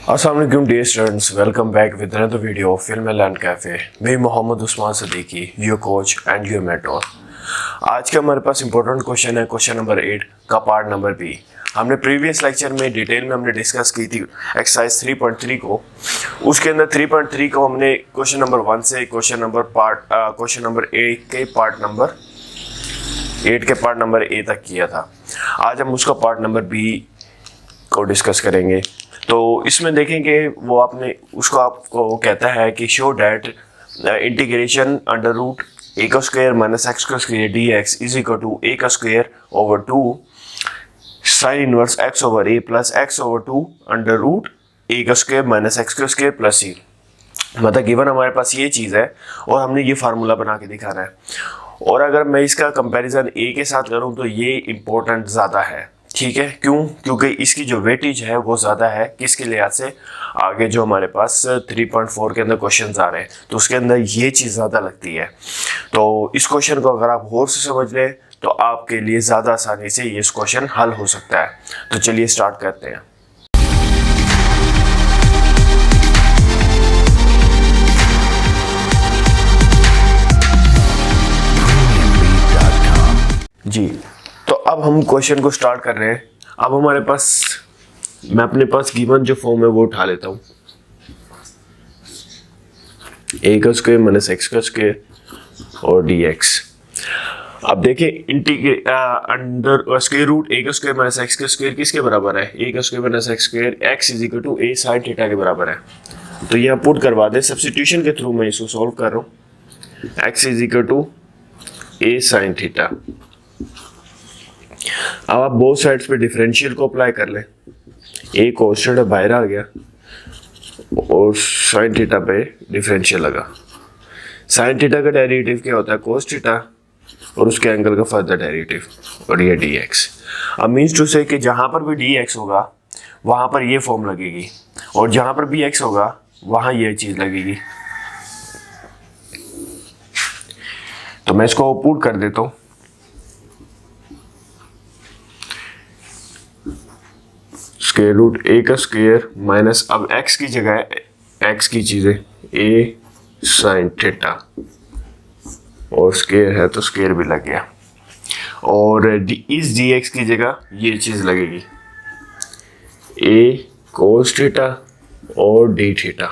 अस्सलाम वालेकुम dear students, welcome back with another video of film learn cafe. मैं Mohammad Usman Siddiqui, your coach and your mentor. आज का हमारे पास इंपॉर्टेंट क्वेश्चन है क्वेश्चन नंबर 8 का पार्ट नंबर बी। हमने प्रीवियस लेक्चर में डिटेल में हमने डिस्कस की थी एक्सरसाइज 3.3 को। उसके अंदर 3.3 को हमने क्वेश्चन नंबर 1 से क्वेश्चन नंबर 8 के पार्ट नंबर ए तक किया था। आज हम उसका पार्ट नंबर बी को डिस्कस करेंगे। तो इसमें देखेंगे वो आपको कहता है कि show that integration under root ए का स्क्वायर माइनस एक्स का square D X is equal to A का square over 2 sine inverse X over A plus X over 2 under root ए का स्क्वायर माइनस एक्स का स्क्वायर प्लस सी। मतलब given हमारे पास ये चीज़ है और हमने ये फार्मूला बना के दिखाना है। और अगर मैं इसका कंपैरिजन ए के साथ करूँ तो ये इम्पोर्टेंट ज़्यादा है, ठीक है। क्यों? क्योंकि इसकी जो वेटेज है वो ज़्यादा है। किसके लिहाज से? आगे जो हमारे पास 3.4 के अंदर क्वेश्चंस आ रहे हैं तो उसके अंदर ये चीज़ ज़्यादा लगती है। तो इस क्वेश्चन को अगर आप गौर से समझ लें तो आपके लिए ज़्यादा आसानी से ये क्वेश्चन हल हो सकता है। तो चलिए स्टार्ट करते हैं। जी, तो अब हम क्वेश्चन को स्टार्ट कर रहे हैं। अब हमारे पास मैं अपने पास गिवन जो फॉर्म है वो उठा लेता हूँ। ए का स्क्वायर माइनस एक्स का स्क्वायर और डी एक्स। अब देखिए अंडर स्क्वायर रूट ए का स्क्वायर माइनस एक्स का स्क्वायर किसके बराबर है? ए का square minus x square x is equal to A sine theta के बराबर है। तो यहाँ पुट करवा दे, सब्स्टिट्यूशन के थ्रू मैं इसको सॉल्व कर रहा हूँ। X is equal to A sine theta. अब आप बोथ साइड्स पे डिफरेंशियल को अप्लाई कर लें। ए कॉन्स्टेंट बाहर आ गया और साइन थीटा पे डिफरेंशियल लगा। साइन थीटा का डेरिवेटिव क्या होता है? कोस थीटा और उसके एंगल का फर्दर डेरिवेटिव और ये डी एक्स। अब मीन्स टू से कि जहाँ पर भी डी एक्स होगा वहाँ पर ये फॉर्म लगेगी और जहाँ पर भी एक्स होगा वहाँ ये चीज़ लगेगी। तो मैं इसको पुट कर देता हूँ। स्क्वायर रूट ए का स्क्वायर माइनस, अब एक्स की जगह एक्स की चीज़ें ए साइन थीटा और स्क्वायर है तो स्क्वायर भी लग गया और इस डी एक्स की जगह ये चीज़ लगेगी ए कोस थीटा और डी थीटा।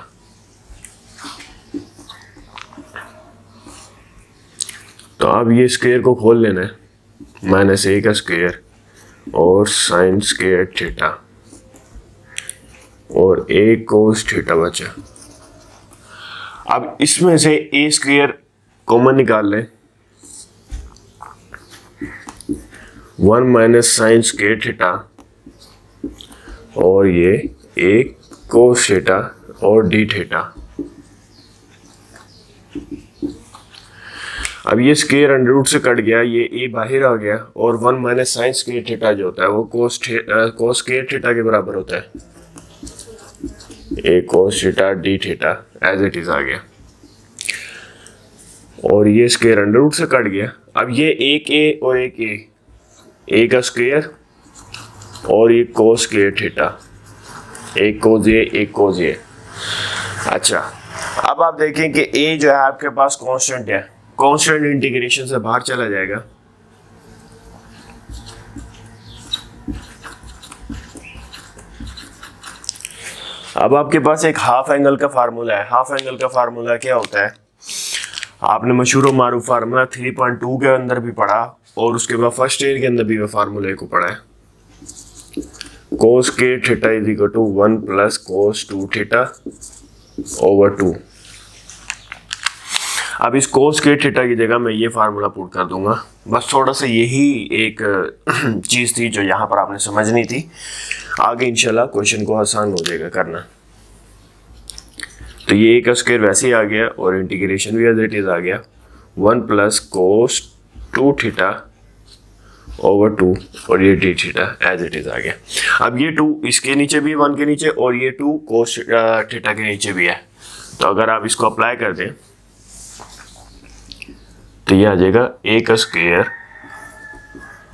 तो अब ये स्क्वायर को खोल लेना है, माइनस ए का स्क्वायर और साइन स्क्वायर थीटा और ए कोस थीटा बचा। अब इसमें से ए स्क्वायर कॉमन निकाल लें, 1 माइनस साइन स्क्वायर थीटा और ये ए कोस थीटा और डी थीटा। अब ये स्क्वायर अंडर रूट से कट गया, ये ए बाहर आ गया और 1 माइनस साइन स्क्वायर थीटा जो होता है वो कोस स्क्वायर थीटा के बराबर होता है। A cos theta D theta as it is आ गया और ये स्क्वायर अंडर रूट से कट गया। अब ये एक ए और एक ए का स्क्वायर और ये कोस स्क्वायर थीटा, एक कोस ए एक कोस ए। अच्छा, अब आप देखें कि ए जो है आपके पास कांस्टेंट है, कांस्टेंट इंटीग्रेशन से बाहर चला जाएगा। अब आपके पास एक हाफ एंगल का फार्मूला है। हाफ एंगल का फार्मूला क्या होता है? आपने मशहूर मारूफ फार्मूला 3.2 के अंदर भी पढ़ा और उसके बाद फर्स्ट ईयर के अंदर भी वो फार्मूले को पढ़ा है। कोस के theta is equal to 1 plus cos 2 theta over 2। अब इस कोस के थीटा की जगह मैं ये फार्मूला पुट कर दूंगा। बस थोड़ा सा यही एक चीज़ थी जो यहाँ पर आपने समझनी थी। आगे इंशाल्लाह क्वेश्चन को आसान हो जाएगा करना। तो ये ए का स्क्वायर वैसे ही आ गया और इंटीग्रेशन भी एज इट इज आ गया, 1 प्लस कोस 2 थीटा ओवर 2 और ये D theta as it is आ गया। अब ये 2 इसके नीचे भी है 1 के नीचे और ये 2 कोस थीटा के नीचे भी है। तो अगर आप इसको अप्लाई कर दें तो ये आ जाएगा ए का स्क्वायर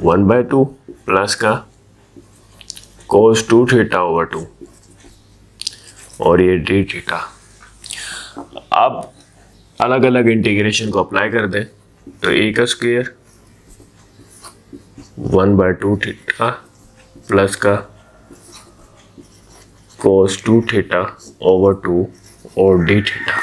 1/2 प्लस का कोस 2 थीटा ओवर 2 और ये डी थीटा। अब अलग अलग इंटीग्रेशन को अप्लाई कर दें तो ए का स्क्वायर 1/2 थीटा प्लस का cos 2 थीटा ओवर 2 और डी थीटा।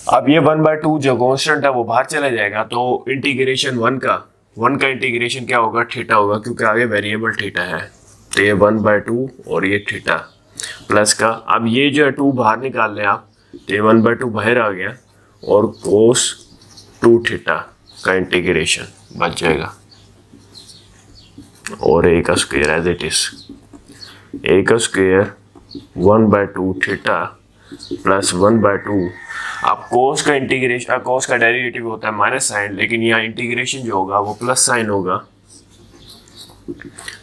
अब ये 1/2 जो कांस्टेंट है वो बाहर चला जाएगा, तो इंटीग्रेशन 1 का इंटीग्रेशन क्या होगा, थीटा होगा, क्योंकि आगे वेरिएबल थीटा है। तो ये 1/2 और ये थीटा प्लस का, अब ये जो है 2 बाहर निकाल लें आप, तो ये 1/2 बाहर आ गया और cos 2 थीटा का इंटीग्रेशन बच जाएगा और ए का स्क्वायर एज इट इज, ए का स्क्वायर 1/2 थीटा प्लस 1/2। अब cos का इंटीग्रेशन, cos का डेरिवेटिव होता है माइनस साइन, लेकिन यहाँ इंटीग्रेशन जो होगा वो प्लस साइन होगा,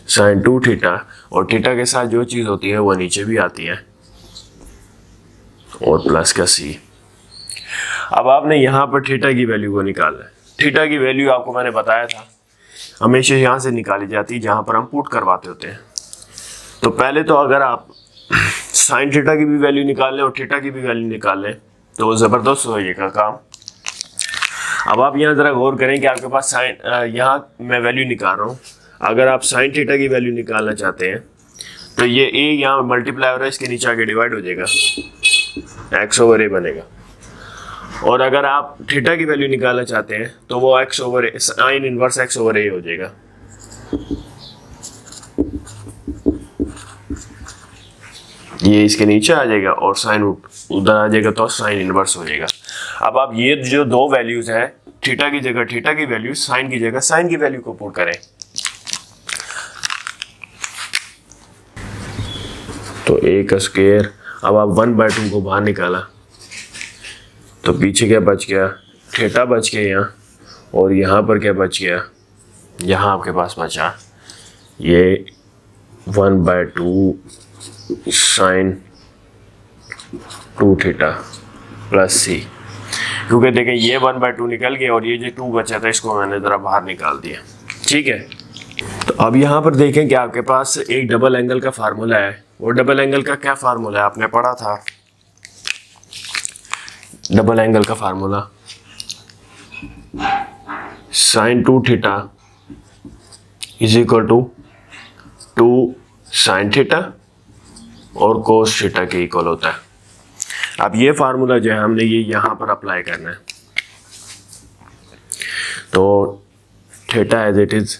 साइन 2 थीटा, और थीटा के साथ जो चीज़ होती है वो नीचे भी आती है, और प्लस का सी। अब आपने यहाँ पर थीटा की वैल्यू को निकालना है। थीटा की वैल्यू आपको मैंने बताया था हमेशा यहाँ से निकाली जाती है जहाँ पर हम पुट करवाते होते हैं। तो पहले तो अगर आप साइन थीटा की भी वैल्यू निकाल लें और थीटा की भी वैल्यू निकाल लें तो वो ज़बरदस्त हो जाएगा काम। अब आप यहाँ ज़रा गौर करें कि आपके पास साइन, यहाँ मैं वैल्यू निकाल रहा हूँ, अगर आप साइन थीटा की वैल्यू निकालना चाहते हैं तो ये ए यहाँ मल्टीप्लाई हो रहा है, इसके नीचे आके डिवाइड हो जाएगा, एक्स ओवर ए बनेगा। और अगर आप थीटा की वैल्यू निकालना चाहते हैं तो वो एक्स ओवर ए, साइन इनवर्स एक्स ओवर ए हो जाएगा। ये इसके नीचे आ जाएगा और साइन उधर आ जाएगा तो साइन इनवर्स हो जाएगा। अब आप ये जो दो वैल्यूज है, थीटा की जगह थीटा की वैल्यू, साइन की जगह साइन की वैल्यू को पुट करें तो ए का स्क्वायर, अब आप 1/2 को बाहर निकाला तो पीछे क्या बच गया, थीटा बच गया यहाँ, और यहाँ पर क्या बच गया, यहाँ आपके पास बचा ये 1/2 साइन 2 थीटा प्लस सी, क्योंकि देखें ये 1/2 निकल गया और ये जो 2 बचा था इसको मैंने ज़रा बाहर निकाल दिया। ठीक है, तो अब यहाँ पर देखें कि आपके पास एक डबल एंगल का फार्मूला है। वो डबल एंगल का क्या फार्मूला है, आपने पढ़ा था डबल एंगल का formula, sine 2 theta is equal to 2 sine theta और कोस थीटा के इक्वल होता है। अब ये फार्मूला जो है हमने ये यहाँ पर अप्लाई करना है। तो थीटा एज इट इज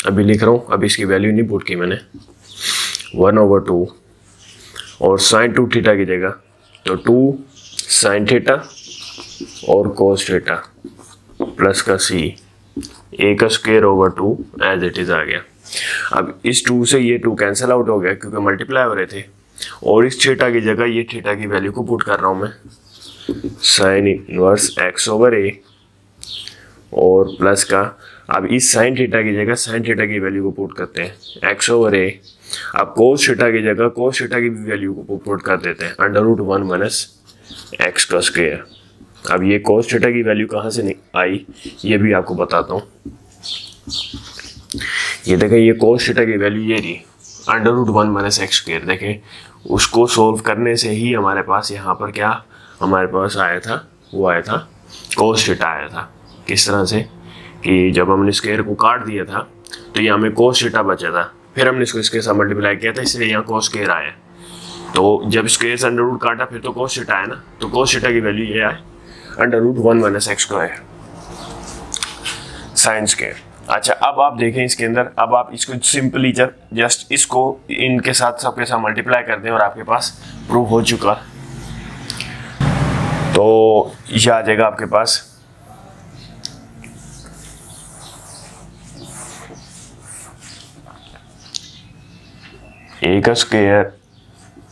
अभी लिख रहा हूँ, अभी इसकी वैल्यू नहीं पुट की मैंने, 1/2 और साइन 2 थीटा की जगह तो 2 साइन थीटा और कोस थीटा प्लस का सी, ए का square over 2 as it is आ गया। अब इस 2 से ये 2 कैंसिल आउट हो गया क्योंकि मल्टीप्लाई हो रहे थे, और इस थीटा की जगह ये थीटा की वैल्यू को पुट कर रहा हूँ मैं, साइन इनवर्स एक्स ओवर ए और प्लस का, अब इस साइन थीटा की जगह साइन थीटा की वैल्यू को पुट करते हैं एक्स ओवर ए। अब कोस थीटा की जगह कोस थीटा की वैल्यू को पुट कर देते हैं √1 माइनस एक्स का स्क्वायर। अब ये कोस थीटा की वैल्यू कहाँ से आई ये भी आपको बताता हूँ। ये देखें ये कोस थीटा की वैल्यू ये रही √1 माइनस एक्स स्क्वायर। देखें उसको सोल्व करने से ही हमारे पास यहाँ पर क्या हमारे पास आया था, वो आया था कोस थीटा आया था। किस तरह से कि जब हमने स्क्वायर को काट दिया था तो ये हमें कोस थीटा बचा था, फिर हमने इसको इसके साथ मल्टीप्लाई किया था, इसलिए यहाँ कोस स्क्वायर आया। तो जब स्क्वायर से √ काटा फिर तो कोस थीटा आया ना, तो कोस थीटा की वैल्यू ये आए √1 minus x square sine square. अच्छा, अब आप देखें इसके अंदर, अब आप इसको सिंपली जस्ट इसको इनके साथ सबके साथ मल्टीप्लाई कर दें और आपके पास प्रूफ हो चुका। तो ये आ जाएगा आपके पास ए का square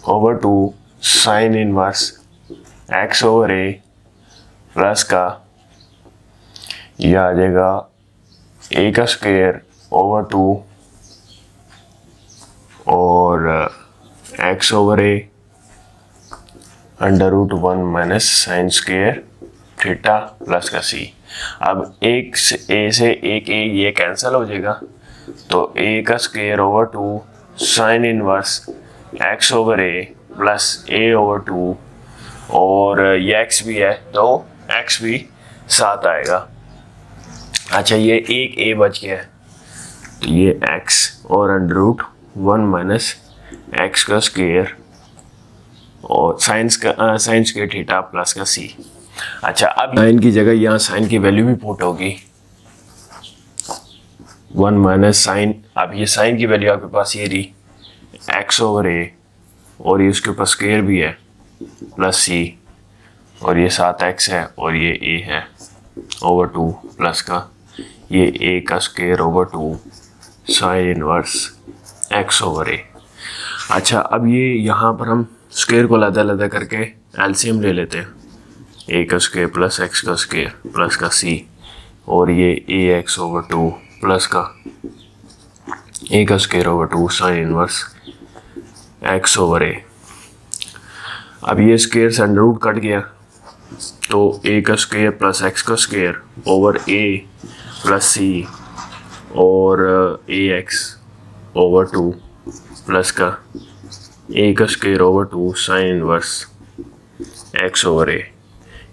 over 2 sine inverse X over A plus का, यह आ जाएगा ए का स्क्वायर ओवर 2 और एक्स ओवर ए √1 minus sine square theta plus का सी। अब एक ए से एक ए ये कैंसिल हो जाएगा, तो ए का square over 2 sine inverse X over A plus A over 2 और ये x भी है तो x भी 7 आएगा। अच्छा ये एक a बच गया है तो ये x और अंडर रूट 1 माइनस x का स्क्वायर और साइन स्क्वायर थीटा प्लस का c। अच्छा अब साइन की जगह यहाँ साइन की वैल्यू भी पुट होगी 1 माइनस साइन। अब ये साइन की वैल्यू आपके पास ये रही x ओवर a और ये उसके ऊपर स्क्वायर भी है प्लस c और ये 7x है और ये a है ओवर 2 प्लस का ये a का square over 2 sine inverse x over a। अच्छा अब ये यहाँ पर हम स्क्वायर को अलग-अलग करके एलसीएम ले लेते हैं a का स्क्वायर प्लस x का स्क्वायर प्लस का c और ये ax ओवर 2 प्लस का a का square over 2 sine inverse x over a। अब ये स्क्वायर से अंडर रूट कट गया तो a का स्क्वायर प्लस x का square over a plus c और ax ओवर 2 प्लस का a का square over 2 sine inverse x over a।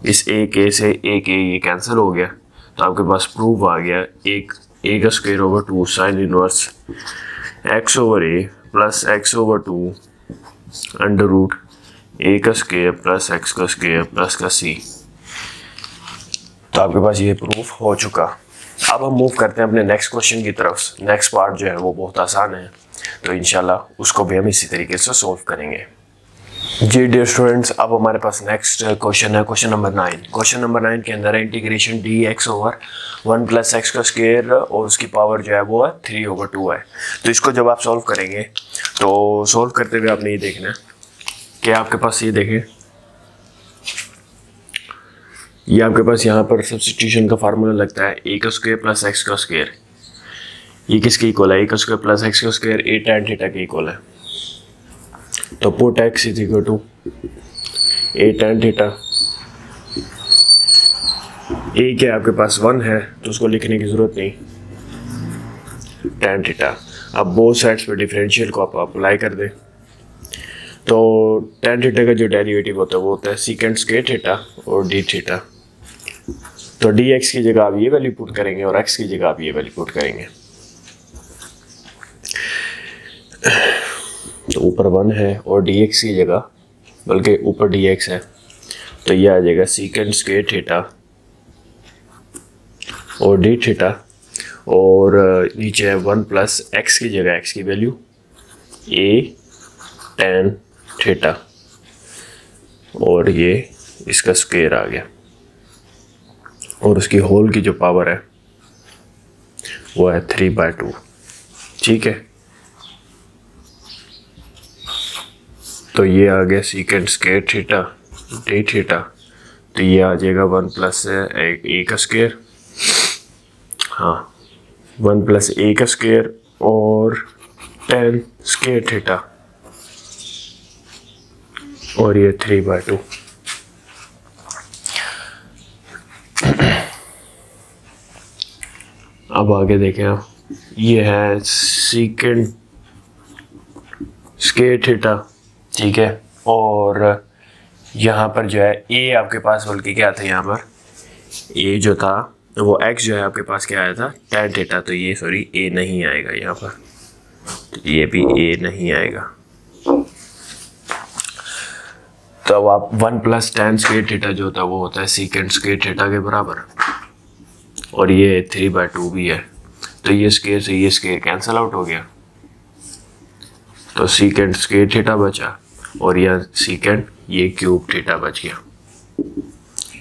इस a के से a के ये कैंसिल हो गया तो आपके पास प्रूफ आ गया एक a का square over 2 sine inverse x over a plus x over 2 under root a का स्क्वायर प्लस x का स्क्वायर प्लस का c। तो आपके पास ये प्रूफ हो चुका। अब हम मूव करते हैं अपने नेक्स्ट क्वेश्चन की तरफ। नेक्स्ट पार्ट जो है वो बहुत आसान है तो इंशाल्लाह उसको भी हम इसी तरीके से सॉल्व करेंगे। जी डियर स्टूडेंट्स, अब हमारे पास नेक्स्ट क्वेश्चन है क्वेश्चन नंबर 9। क्वेश्चन नंबर 9 के अंदर है integration D x over 1 plus X का स्क्वायर और उसकी पावर जो है वो है 3 ओवर 2 है। तो इसको जब आप सॉल्व करेंगे तो सॉल्व करते हुए आपने ये देखना है कि आपके पास ये देखें ये आपके पास यहाँ पर सब्स्टिट्यूशन का फार्मूला लगता है ए का स्क्वायर प्लस एक्स का स्क्वायर। ये किसके इक्वल है? ए का स्क्वायर प्लस एक्स का स्क्वायर ए tan थीटा के इक्वल है। तो put X is equal to A tan theta. ए क्या आपके पास 1 है तो उसको लिखने की जरूरत नहीं, tan थीटा। अब बोथ साइड्स पे डिफरेंशियल को आप अप्लाई कर दें तो tan थीटा का जो डेरिवेटिव होता है वो होता है सीकेंट स्क्वायर थीटा और डी थीटा। तो डी एक्स की जगह आप ये वैल्यू पुट करेंगे और एक्स की जगह आप ये वैल्यू पुट करेंगे। तो ऊपर 1 है और डी एक्स की जगह बल्कि ऊपर डी एक्स है तो ये आ जाएगा सीकेंट स्क्वायर थीटा और डी थीटा और नीचे है 1 प्लस एक्स की जगह एक्स की वैल्यू ए tan थीटा और ये इसका स्क्वायर आ गया और उसकी होल की जो पावर है वो है 3/2। ठीक है, तो ये आ गया secant square theta D theta. तो ये आ जाएगा 1 प्लस ए का स्क्वायर, हाँ 1 प्लस ए का स्क्वायर और tan स्क्वायर थीटा और ये 3/2। अब आगे देखें आप, ये है सीकेंट स्क्वायर थीटा, ठीक है। और यहाँ पर जो है ए आपके पास बल्कि क्या था, यहाँ पर ए जो था वो एक्स जो है आपके पास क्या आया था tan थीटा। तो ये सॉरी ए नहीं आएगा यहाँ पर, तो ये भी ए नहीं आएगा। तो अब आप 1 प्लस tan स्क्वायर थीटा जो होता है वो होता है सीकेंट स्क्वायर थीटा के बराबर और ये 3/2 भी है। तो ये स्क्वायर से ये स्क्वायर कैंसिल आउट हो गया तो सीकेंट स्क्वायर थीटा बचा और यह सीकेंट ये क्यूब थीटा बच गया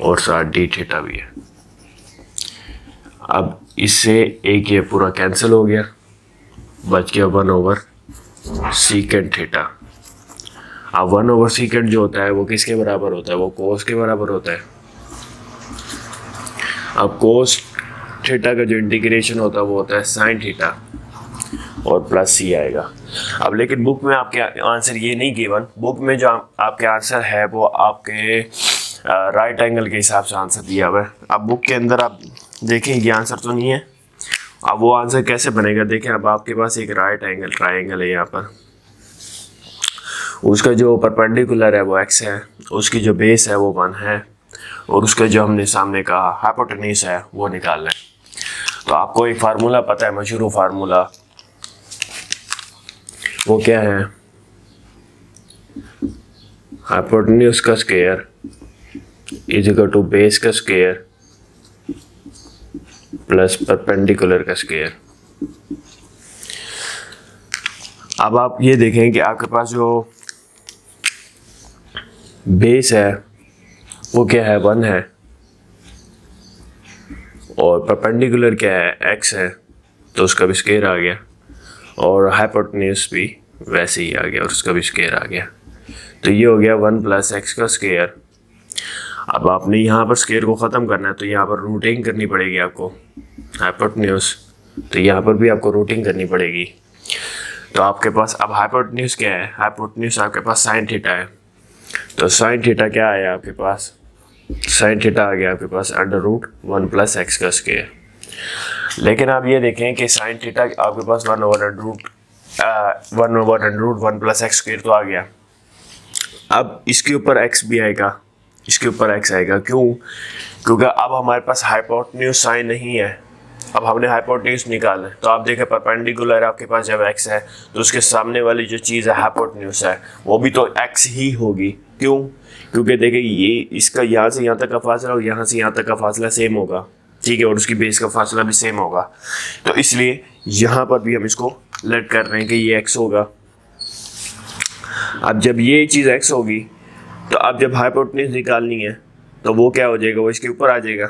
और साथ डी थीटा भी है। अब इससे एक ये पूरा कैंसिल हो गया, बच गया 1 ओवर सीकेंट थीटा। अब 1 ओवर सीकेंट जो होता है वो किसके बराबर होता है? वो कोस के बराबर होता है। अब कोस थीटा का जो इंटीग्रेशन होता है वो होता है साइन थीटा और प्लस सी आएगा। अब लेकिन बुक में आपके आंसर ये नहीं गिवन, बुक में जो आपके आंसर है वो आपके राइट एंगल के हिसाब से आंसर दिया हुआ है। अब बुक के अंदर आप देखें ये आंसर तो नहीं है। अब वो आंसर कैसे बनेगा देखें। अब आपके पास एक राइट एंगल ट्राइंगल है यहाँ पर, उसका जो परपेंडिकुलर है वो x है, उसकी जो बेस है वो 1 है, और उसका जो हमने सामने का हाइपोटेन्यूज है वो निकालना है। तो आपको एक फार्मूला पता है, मशहूर फार्मूला, वो क्या है, हाइपोटेन्यूज का square is equal to base का स्क्वायर प्लस परपेंडिकुलर का स्क्वायर। अब आप ये देखें कि आपके पास जो बेस है वो क्या है, 1 है, और परपेंडिकुलर क्या है, x है, तो उसका भी स्क्वायर आ गया, और हाइपोटेन्यूज भी वैसे ही आ गया और उसका भी स्क्वायर आ गया। तो ये हो गया 1 प्लस एक्स का स्क्वायर। अब आपने यहाँ पर स्क्वायर को ख़त्म करना है तो यहाँ पर रूटिंग करनी पड़ेगी आपको, हाइपोटेन्यूज, तो यहाँ पर भी आपको रूटिंग करनी पड़ेगी। तो आपके पास अब हाइपोटेन्यूज क्या है, हाइपोटेन्यूज आपके पास साइन थीटा है, तो साइन थीटा क्या आया आपके पास, साइन थीटा आ गया आपके पास √1 प्लस एक्स का स्क्वायर। लेकिन आप ये देखें कि साइन थीटा आपके पास 1/√1 प्लस एक्स स्क्वायर तो आ गया। अब इसके ऊपर x भी आएगा, इसके ऊपर x आएगा, क्यों, क्योंकि अब हमारे पास हाइपोटेन्यूज साइन नहीं है, अब हमने हाइपोटेन्यूज निकालना है। तो आप देखें परपेंडिकुलर आपके पास जब x है तो उसके सामने वाली जो चीज़ है हाइपोटेन्यूज है वो भी तो x ही होगी, क्यों, क्योंकि देखिए ये इसका यहाँ से यहाँ तक का फासला और यहाँ से यहाँ तक का फासला सेम होगा, ठीक है, और उसकी बेस का फासला भी सेम होगा। तो इसलिए यहाँ पर भी हम इसको लेट कर रहे हैं कि ये x होगा। अब जब ये चीज़ x होगी तो अब जब हाइपोटेन्यूज निकालनी है तो वो क्या हो जाएगा, वो इसके ऊपर आ जाएगा,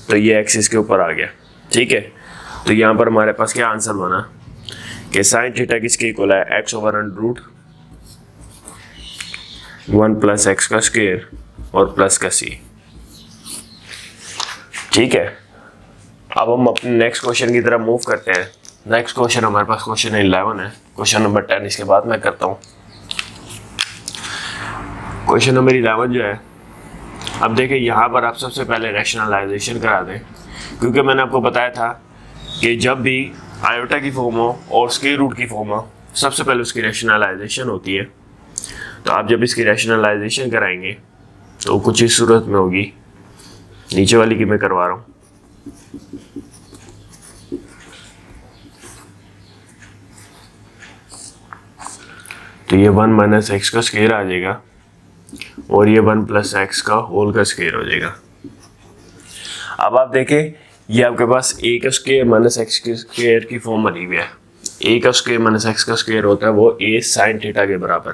तो ये x इसके ऊपर आ गया, ठीक है। तो यहाँ पर हमारे पास क्या आंसर बना कि साइन थीटा किसके इक्वल है, x/√1 प्लस एक्स का स्क्वायर और प्लस का c, ठीक है। अब हम अपने नेक्स्ट क्वेश्चन की तरफ मूव करते हैं। नेक्स्ट क्वेश्चन हमारे पास क्वेश्चन 11 है, क्वेश्चन नंबर 10 इसके बाद मैं करता हूँ। क्वेश्चन नंबर 11 जो है, अब देखिए यहाँ पर आप सबसे पहले रैशनलाइजेशन करा दें, क्योंकि मैंने आपको बताया था कि जब भी आयोटा की फॉर्म हो और स्क्वायर रूट की फॉर्म हो सबसे पहले उसकी रैशनलाइजेशन होती है। तो आप जब इसकी रैशनलाइजेशन कराएंगे तो कुछ इस सूरत में होगी, नीचे वाली की मैं करवा रहा हूँ। तो ये 1 माइनस एक्स का स्क्वायर आ जाएगा और ये 1 प्लस एक्स का होल का स्क्वायर हो जाएगा। अब आप देखें ये आपके पास ए का स्क्वायर माइनस एक्स के स्क्वायर की फॉर्म बनी हुई है। ए का स्क्वायर माइनस एक्स का स्क्वायर होता है वो ए साइन थीटा के बराबर।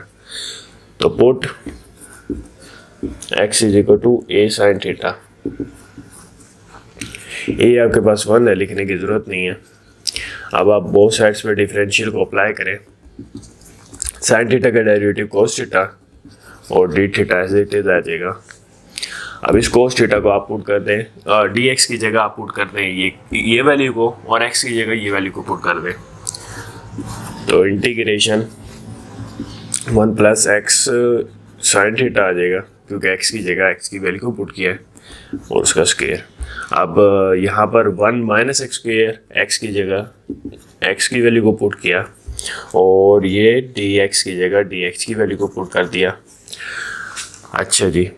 तो put x is equal to A sine theta. ए आपके पास 1 है, लिखने की जरूरत नहीं है। अब आप बोथ साइड्स पे डिफरेंशियल को अप्लाई करें। साइन थीटा का डेरिवेटिव कोस थीटा और D theta as it is आ जाएगा। अब इस कोस थीटा को आप पुट कर दें, डी एक्स की जगह आप पुट कर दें ये वैल्यू को, और एक्स की जगह ये वैल्यू को पुट कर दें। तो integration 1 plus X sine theta आ जाएगा, क्योंकि एक्स की जगह एक्स की वैल्यू को पुट किया है और उसका स्क्वायर। अब यहाँ पर 1 माइनस एक्स स्क्वायर एक्स की जगह एक्स की वैल्यू को पुट किया और ये डी एक्स की जगह डी एक्स की वैल्यू को पुट कर दिया। अच्छा जी,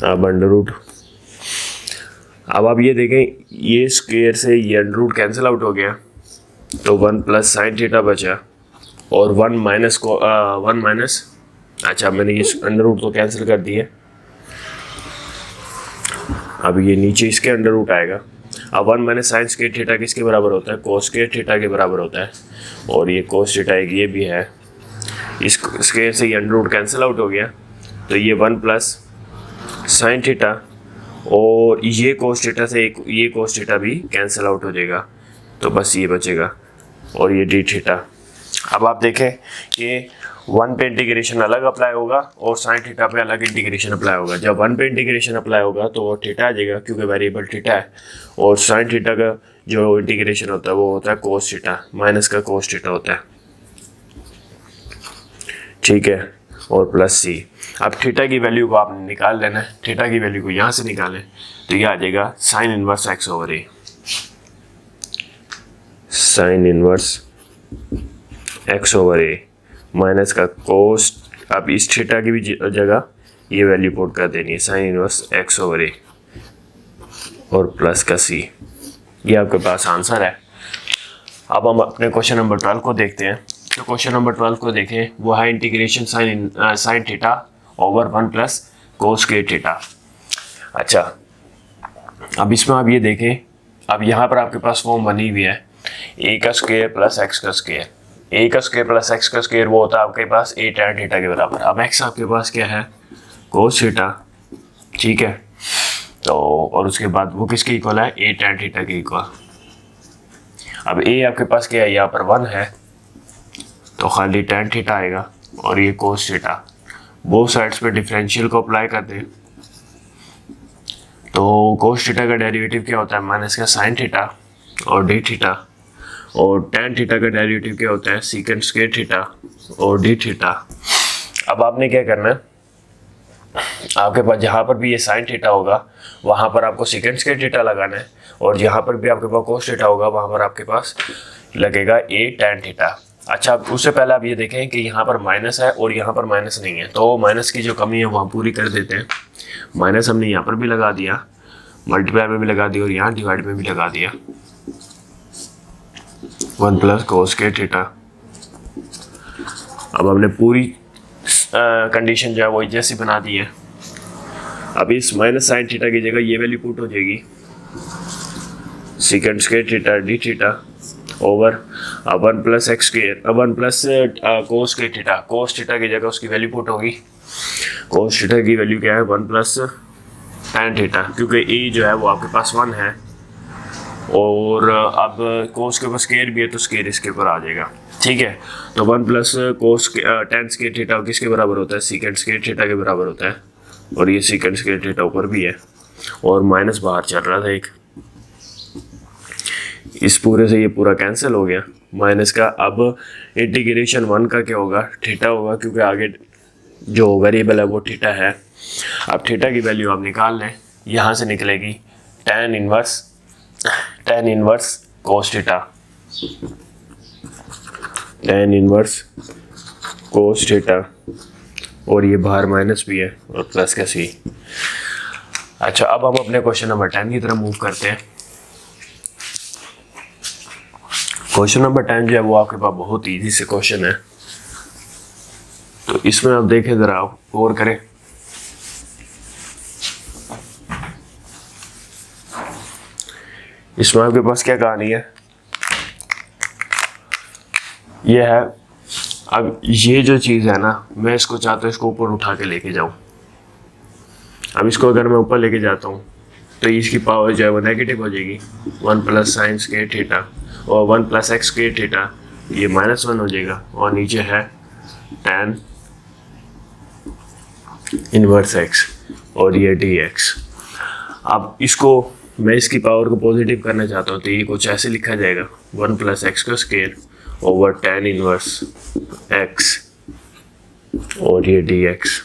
अब अंडर रूट। अब आप ये देखें ये स्क्वायर से ये अंडर रूट कैंसिल आउट हो गया, तो 1 प्लस साइन थीटा बचा और 1 माइनस को 1 माइनस, अच्छा मैंने ये अंडर रूट तो कैंसिल कर दिए। अब ये नीचे इसके अंडर रूट आएगा। अब 1 माइनस साइन स्क्वायर थीटा किसके बराबर होता है, कोस स्क्वायर थीटा के बराबर होता है, और ये कोस थीटा एक ये भी है। इस स्क्वायर से ये अंडर रूट कैंसिल आउट हो गया, तो ये 1 प्लस साइन थीटा और ये कोस थीटा से ये कोस थीटा भी कैंसिल आउट हो जाएगा, तो बस ये बचेगा और ये डी थीटा। अब आप देखें कि 1 पे इंटीग्रेशन अलग अप्लाई होगा और साइन थीटा पे अलग इंटीग्रेशन अप्लाई होगा। जब 1 पे इंटीग्रेशन अप्लाई होगा तो वो थीटा आ जाएगा, क्योंकि वेरिएबल थीटा है, और साइन थीटा का जो इंटीग्रेशन होता है वो होता है कोस थीटा, माइनस का कोस थीटा होता है, ठीक है, और प्लस सी। अब थीटा की वैल्यू को आपने निकाल लेना है। थीटा की वैल्यू को यहाँ से निकालें तो ये आ जाएगा साइन इनवर्स एक्स ओवर ए, साइन इनवर्स एक्स ओवर ए माइनस का कोस, अब इस थीटा की भी जगह ये वैल्यू पुट कर देनी है, साइन इनवर्स एक्स ओवर ए और प्लस का सी। ये आपके पास आंसर है। अब हम अपने क्वेश्चन नंबर 12 को देखते हैं। तो क्वेश्चन नंबर 12 को देखें, वो है integration sine theta over 1 plus कोस के थीटा। अच्छा, अब इसमें आप ये देखें, अब यहाँ पर आपके पास फॉर्म बनी हुई है ए का स्क्वायर प्लस एक्स का स्क्वायर। ए का स्क्वायर प्लस एक्स का स्क्वायर वो होता है आपके पास ए टैन थीटा के बराबर। अब एक्स आपके पास क्या है, कोस थीटा, ठीक है। तो और उसके बाद वो किसके इक्वल है, ए टैन थीटा के इक्वल। अब ए आपके पास क्या है, यहाँ पर 1 है तो खाली टैन थीटा आएगा और ये कोस थीटा। बोथ साइड्स पे डिफरेंशियल को अप्लाई कर दें तो कोस थीटा का डेरिवेटिव क्या होता है, माइनस का साइन थीटा और डी थीटा, और टैन थीटा का डेरिवेटिव क्या होता है, सीकेंट स्क्वायर थीटा और डी थीटा। अब आपने क्या करना है, आपके पास जहाँ पर भी ये साइन थीटा होगा वहाँ पर आपको सीकेंट स्क्वायर थीटा लगाना है, और जहाँ पर भी आपके पास कोस थीटा होगा वहाँ पर आपके पास लगेगा ए टैन थीटा। अच्छा, उससे पहले आप ये देखें कि यहाँ पर माइनस है और यहाँ पर माइनस नहीं है, तो माइनस की जो कमी है वहाँ पूरी कर देते हैं। माइनस हमने यहाँ पर भी लगा दिया, मल्टीप्लाई में भी लगा दिया और यहाँ डिवाइड में भी लगा दिया, 1 प्लस कोस के थीटा। अब हमने पूरी कंडीशन जो है वो जैसी बना दी है। अब इस माइनस साइन थीटा की जगह ये वैल्यू पुट हो जाएगी, secant square theta D theta over 1 plus x square, 1 plus कोस के थीटा। कोस थीटा की जगह उसकी वैल्यू पुट होगी, कोस थीटा की वैल्यू क्या है, 1 प्लस टैन थीटा, क्योंकि ए जो है वो आपके पास 1 है और अब कोस के ऊपर स्क्वायर भी है तो स्क्वायर इसके ऊपर आ जाएगा, ठीक है। तो 1 प्लस कोस टैन स्क्वायर थीटा किसके बराबर होता है, सीकेंट स्क्वायर थीटा के बराबर होता है, और ये सीकेंट स्क्वायर थीटा ऊपर भी है और माइनस बाहर चल रहा था एक, इस पूरे से ये पूरा कैंसिल हो गया माइनस का। अब इंटीग्रेशन 1 का क्या होगा, थीटा होगा, क्योंकि आगे जो वेरिएबल है वो थीटा है। अब थीटा की वैल्यू आप निकाल लें, यहाँ से निकलेगी tan inverse cos theta, tan inverse कोस थीटा, और ये बाहर माइनस भी है और प्लस का सी। अच्छा, अब हम अपने क्वेश्चन नंबर 10 की तरफ मूव करते हैं। क्वेश्चन नंबर 10 जो है वो आपके पास बहुत इजी से क्वेश्चन है, तो इसमें आप देखें जरा, आप गौर करें। इसमें आपके पास क्या कहानी है, ये है, अब ये जो चीज़ है ना, मैं इसको चाहता हूँ इसको ऊपर उठा के लेके जाऊँ। अब इसको अगर मैं ऊपर लेके जाता हूँ तो इसकी पावर जो है वो नेगेटिव हो जाएगी, 1 प्लस साइन स्क्वायर थीटा और 1 प्लस एक्स स्क्वायर थीटा, ये -1 हो जाएगा, और नीचे है टैन इनवर्स एक्स और ये डी एक्स। अब इसको मैं इसकी पावर को पॉजिटिव करना चाहता हूँ तो ये कुछ ऐसे लिखा जाएगा, 1 प्लस एक्स का square over tan inverse x और ये डी एक्स।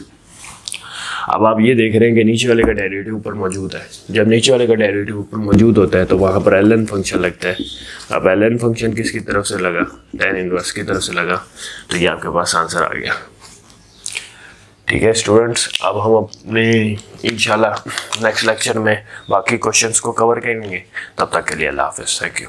अब आप ये देख रहे हैं कि नीचे वाले का डेरिवेटिव ऊपर मौजूद है। जब नीचे वाले का डेरिवेटिव ऊपर मौजूद होता है तो वहाँ पर ln फंक्शन लगता है। अब ln फंक्शन किसकी तरफ से लगा, टैन इनवर्स की तरफ से लगा, तो ये आपके पास आंसर आ गया। ठीक है स्टूडेंट्स, अब हम अपने इंशाल्लाह नेक्स्ट लेक्चर में बाकी क्वेश्चंस को कवर करेंगे। तब तक के लिए अल्लाह हाफिज़, थैंक यू।